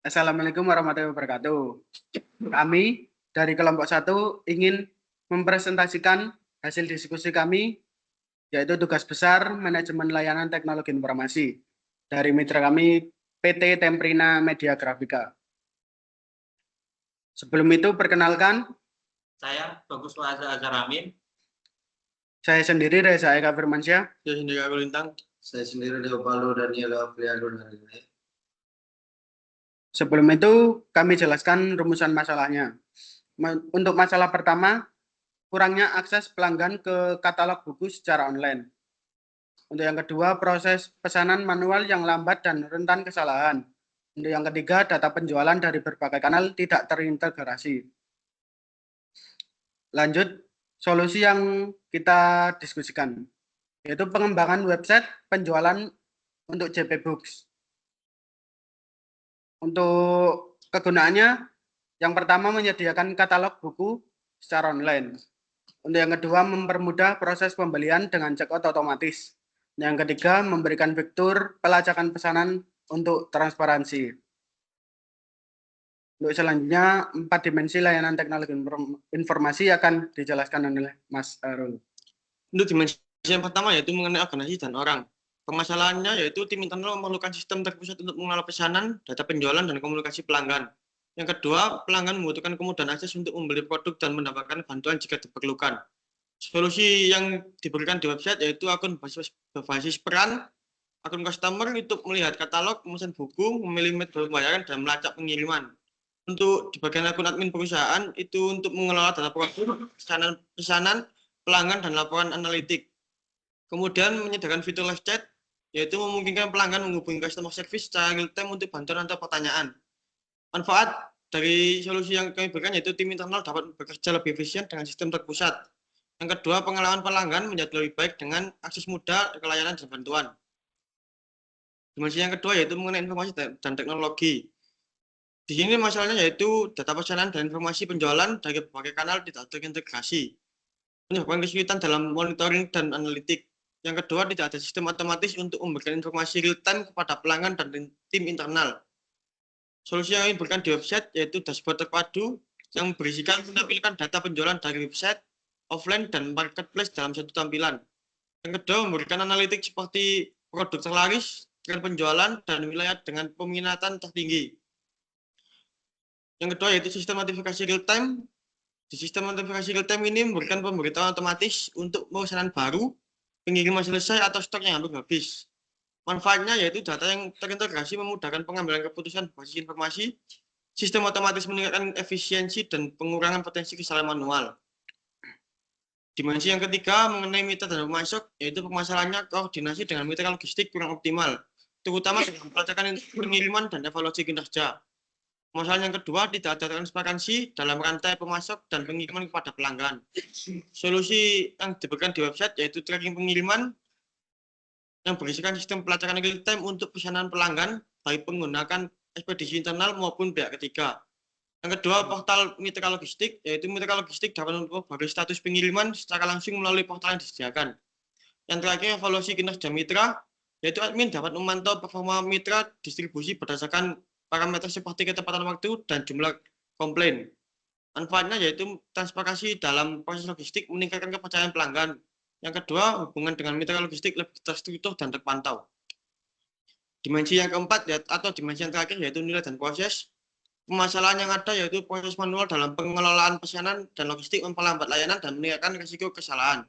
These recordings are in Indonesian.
Assalamualaikum warahmatullahi wabarakatuh. Kami dari kelompok 1 ingin mempresentasikan hasil diskusi kami, yaitu tugas besar manajemen layanan teknologi informasi dari mitra kami PT Temprina Media Grafika. Sebelum itu perkenalkan, Saya Bagus Azhar Amin. saya sendiri Reza Eka Firmansyah. Saya sendiri Aku Lintang. Saya sendiri Leo Palu Daniela Afriado Narinai. Sebelum itu kami jelaskan rumusan masalahnya. Untuk masalah pertama, kurangnya akses pelanggan ke katalog buku secara online. Untuk yang kedua, proses pesanan manual yang lambat dan rentan kesalahan. Untuk yang ketiga, data penjualan dari berbagai kanal tidak terintegrasi. Lanjut, solusi yang kita diskusikan, yaitu pengembangan website penjualan untuk JP Books. Untuk kegunaannya, yang pertama menyediakan katalog buku secara online. Untuk yang kedua, mempermudah proses pembelian dengan checkout otomatis. Yang ketiga, memberikan fitur pelacakan pesanan untuk transparansi. Untuk selanjutnya, 4 dimensi layanan teknologi informasi akan dijelaskan oleh Mas Arul. Untuk dimensi yang pertama yaitu mengenai organisasi dan orang. Permasalahannya yaitu tim internal memerlukan sistem terpusat untuk mengelola pesanan, data penjualan, dan komunikasi pelanggan. Yang kedua, pelanggan membutuhkan kemudahan akses untuk membeli produk dan mendapatkan bantuan jika diperlukan. Solusi yang diberikan di website yaitu akun berbasis peran, akun customer untuk melihat katalog, memesan buku, memilih metode pembayaran, dan melacak pengiriman. Untuk di bagian akun admin perusahaan itu untuk mengelola data produk, pesanan, pelanggan, dan laporan analitik. Kemudian menyediakan fitur live chat, yaitu memungkinkan pelanggan menghubungi customer service secara real time untuk bantuan atau pertanyaan. Manfaat dari solusi yang kami berikan yaitu tim internal dapat bekerja lebih efisien dengan sistem terpusat. Yang kedua, pengalaman pelanggan menjadi lebih baik dengan akses mudah ke layanan dan bantuan. Dimensi yang kedua yaitu mengenai informasi dan teknologi. Di sini masalahnya yaitu data pesanan dan informasi penjualan dari berbagai kanal tidak terintegrasi, menyebabkan kesulitan dalam monitoring dan analitik. Yang kedua, tidak ada sistem otomatis untuk memberikan informasi real time kepada pelanggan dan tim internal. Solusi yang diberikan di website yaitu dashboard terpadu yang berisikan menampilkan data penjualan dari website, offline, dan marketplace dalam satu tampilan. Yang kedua, memberikan analitik seperti produk terlaris, tren penjualan, dan wilayah dengan peminatan tertinggi. Yang kedua yaitu sistem notifikasi real time. Di sistem notifikasi real time ini memberikan pemberitahuan otomatis untuk pemesanan baru, pengiriman selesai, atau stok yang hampir habis. Manfaatnya yaitu data yang terintegrasi memudahkan pengambilan keputusan berbasis informasi, sistem otomatis meningkatkan efisiensi dan pengurangan potensi kesalahan manual. Dimensi yang ketiga mengenai mitra dan pemasok, yaitu permasalahannya koordinasi dengan mitra logistik kurang optimal, terutama dalam pelacakan pengiriman dan evaluasi kinerja. Masalah yang kedua, tidak ada transparansi dalam rantai pemasok dan pengiriman kepada pelanggan. Solusi yang diberikan di website yaitu tracking pengiriman yang berisikan sistem pelacakan real time untuk pesanan pelanggan, baik menggunakan ekspedisi internal maupun pihak ketiga. Yang kedua, portal mitra logistik, yaitu mitra logistik dapat memperbarui status pengiriman secara langsung melalui portal yang disediakan. Yang terakhir, evaluasi kinerja mitra, yaitu admin dapat memantau performa mitra distribusi berdasarkan parameter seperti ketepatan waktu dan jumlah komplain. Manfaatnya yaitu transparansi dalam proses logistik meningkatkan kepercayaan pelanggan. Yang kedua, hubungan dengan mitra logistik lebih terstruktur dan terpantau. Dimensi yang keempat atau dimensi yang terakhir yaitu nilai dan proses. Permasalahan yang ada yaitu proses manual dalam pengelolaan pesanan dan logistik memperlambat layanan dan meningkatkan risiko kesalahan.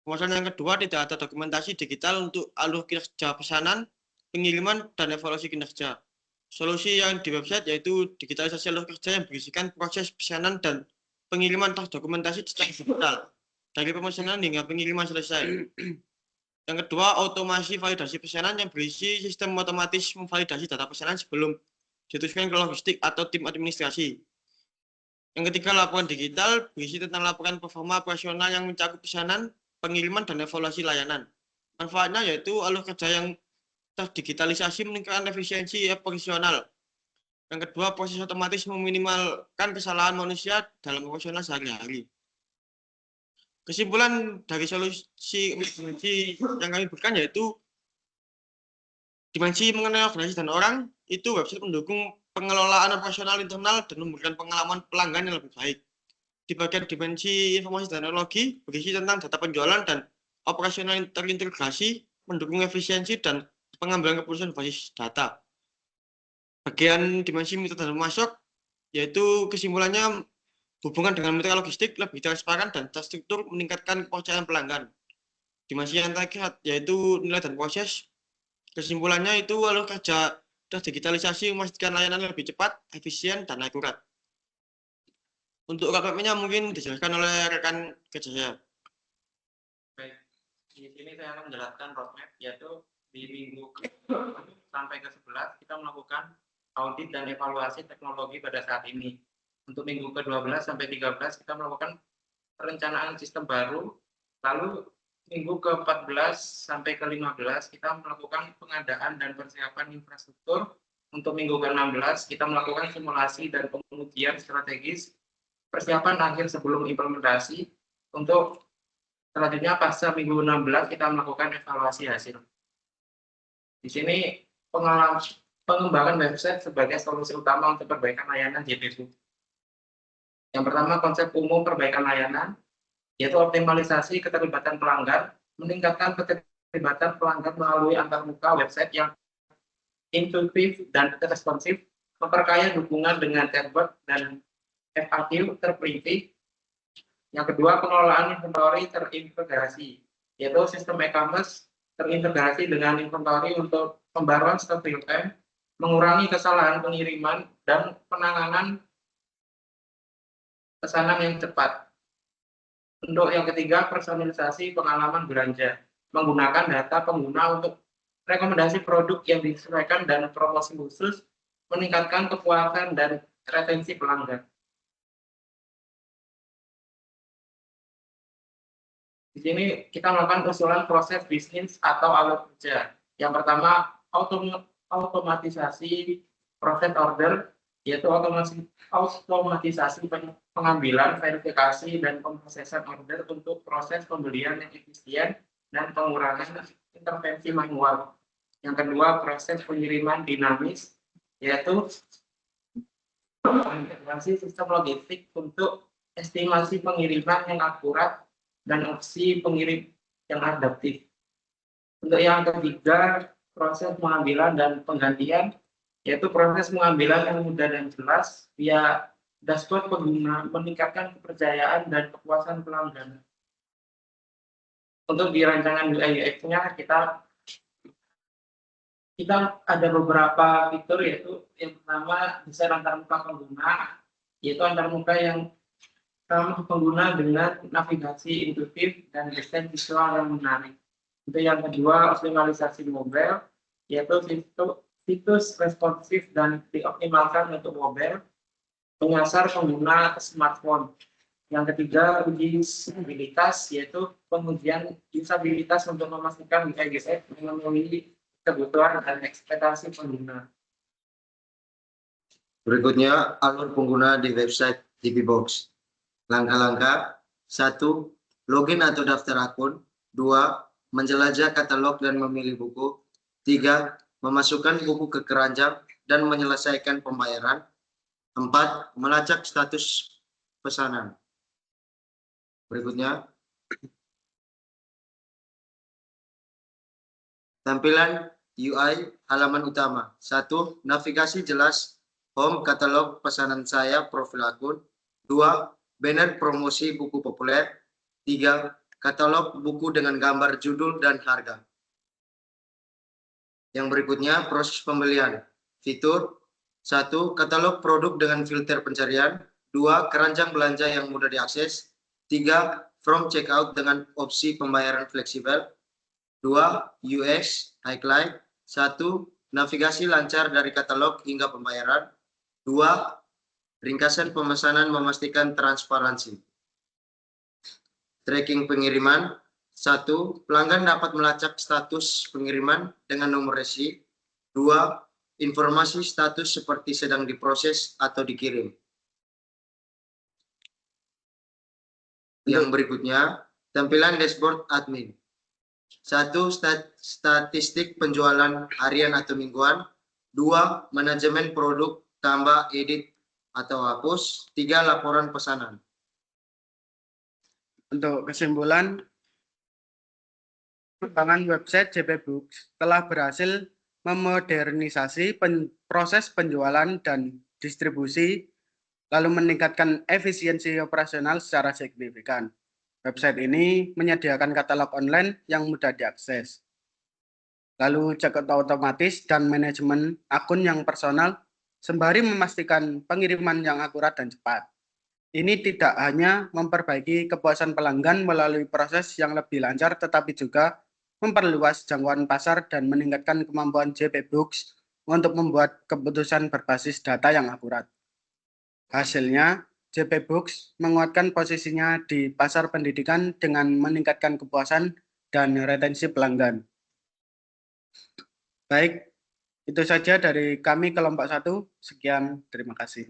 Permasalahan yang kedua, tidak ada dokumentasi digital untuk alur kinerja pesanan, pengiriman, dan evaluasi kinerja. Solusi yang di website yaitu digitalisasi alur kerja yang berisikan proses pesanan dan pengiriman terdokumentasi secara digital, dari pemesanan hingga pengiriman selesai. Yang kedua, otomasi validasi pesanan yang berisi sistem otomatis memvalidasi data pesanan sebelum diteruskan ke logistik atau tim administrasi. Yang ketiga, laporan digital berisi tentang laporan performa operasional yang mencakup pesanan, pengiriman, dan evaluasi layanan. Manfaatnya yaitu alur kerja yang terdigitalisasi meningkatkan efisiensi operasional. Yang kedua, proses otomatis meminimalkan kesalahan manusia dalam operasional sehari-hari. Kesimpulan dari solusi yang kami berikan yaitu dimensi mengenai organisasi dan orang, itu website mendukung pengelolaan operasional internal dan memberikan pengalaman pelanggan yang lebih baik. Di bagian dimensi informasi dan teknologi, berisi tentang data penjualan dan operasional terintegrasi, mendukung efisiensi dan pengambilan keputusan basis data. Bagian dimensi mitra dan pemasok, yaitu kesimpulannya hubungan dengan mitra logistik lebih transparan dan terstruktur meningkatkan kepercayaan pelanggan. Dimensi yang terakhir yaitu nilai dan proses. Kesimpulannya itu alur kerja digitalisasi memastikan layanan lebih cepat, efisien, dan akurat. Untuk KPP-nya mungkin dijelaskan oleh rekan kerja saya. Baik, di sini saya akan menjelaskan roadmap, yaitu di minggu sampai ke 11 kita melakukan audit dan evaluasi teknologi pada saat ini. Untuk minggu ke-12 sampai 13 kita melakukan perencanaan sistem baru, lalu minggu ke-14 sampai ke-15 kita melakukan pengadaan dan persiapan infrastruktur. Untuk minggu ke-16 kita melakukan simulasi dan pengujian strategis persiapan akhir sebelum implementasi. Untuk selanjutnya pasca minggu 16 kita melakukan evaluasi hasil. Di sini pengembangan website sebagai solusi utama untuk perbaikan layanan JPBU. Yang pertama, konsep umum perbaikan layanan, yaitu optimalisasi keterlibatan pelanggan, meningkatkan keterlibatan pelanggan melalui antarmuka website yang intuitif dan responsif, memperkaya dukungan dengan chatbot dan FAQ terperinci. Yang kedua, pengelolaan inventory terintegrasi, yaitu sistem e-commerce terintegrasi dengan inventory untuk pembaruan stok real time, mengurangi kesalahan pengiriman, dan penanganan pesanan yang cepat. Untuk yang ketiga, personalisasi pengalaman belanja, menggunakan data pengguna untuk rekomendasi produk yang disesuaikan dan promosi khusus, meningkatkan kepuasan dan retensi pelanggan. Di sini kita melakukan usulan proses bisnis atau alur kerja. Yang pertama, otomatisasi proses order, yaitu otomatisasi pengambilan, verifikasi, dan pemrosesan order untuk proses pembelian yang efisien dan pengurangan intervensi manual. Yang kedua, proses pengiriman dinamis, yaitu integrasi sistem logistik untuk estimasi pengiriman yang akurat dan opsi pengirim yang adaptif. Untuk yang ketiga, proses pengambilan dan penggantian, yaitu proses pengambilan yang mudah dan jelas via dashboard pengguna, meningkatkan kepercayaan dan kepuasan pelanggan. Untuk di rancangan UI UX-nya kita ada beberapa fitur, yaitu yang pertama desain antarmuka pengguna, yaitu antarmuka yang ramah pengguna dengan navigasi intuitif dan desain visual yang menarik. Untuk yang kedua, optimalisasi mobile, yaitu situs responsif dan dioptimalkan untuk mobile, menyasar pengguna smartphone. Yang ketiga, uji usabilitas, yaitu pengujian usabilitas untuk memastikan UI UX memenuhi kebutuhan dan ekspektasi pengguna. Berikutnya, alur pengguna di website DBBox. Langkah-langkah: 1. Login atau daftar akun. 2. Menjelajah katalog dan memilih buku. 3. Memasukkan buku ke keranjang dan menyelesaikan pembayaran. 4. Melacak status pesanan. Berikutnya, tampilan UI halaman utama. 1. Navigasi jelas, home, katalog, pesanan saya, profil akun. 2. Banner promosi buku populer. 3. Katalog buku dengan gambar judul dan harga. Yang berikutnya, proses pembelian. Fitur: 1. Katalog produk dengan filter pencarian. 2. Keranjang belanja yang mudah diakses. 3. From checkout dengan opsi pembayaran fleksibel. 2. UX highlight. 1. Navigasi lancar dari katalog hingga pembayaran. 2. Ringkasan pemesanan memastikan transparansi. Tracking pengiriman. 1. Pelanggan dapat melacak status pengiriman dengan nomor resi. 2. Informasi status seperti sedang diproses atau dikirim. Yang berikutnya, tampilan dashboard admin. 1. Statistik penjualan harian atau mingguan. 2. Manajemen produk tambah, edit, atau hapus. 3. Laporan pesanan. Untuk kesimpulan, pengembangan website JP Books telah berhasil memodernisasi proses penjualan dan distribusi, lalu meningkatkan efisiensi operasional secara signifikan. Website ini menyediakan katalog online yang mudah diakses, lalu checkout otomatis dan manajemen akun yang personal, sembari memastikan pengiriman yang akurat dan cepat. Ini tidak hanya memperbaiki kepuasan pelanggan melalui proses yang lebih lancar, tetapi juga memperluas jangkauan pasar dan meningkatkan kemampuan JP Books untuk membuat keputusan berbasis data yang akurat. Hasilnya, JP Books menguatkan posisinya di pasar pendidikan dengan meningkatkan kepuasan dan retensi pelanggan. Baik, itu saja dari kami kelompok 1. Sekian, terima kasih.